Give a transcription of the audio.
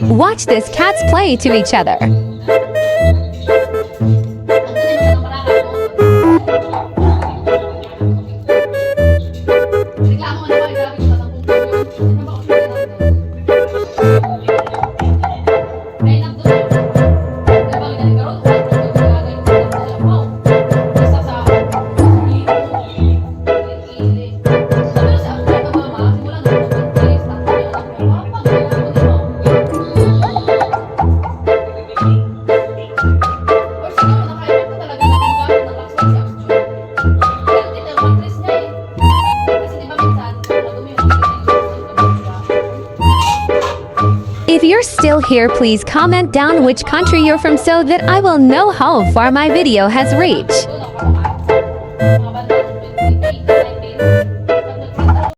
Watch this cats play to each other. If you're still here, please comment down which country you're from so that I will know how far my video has reached.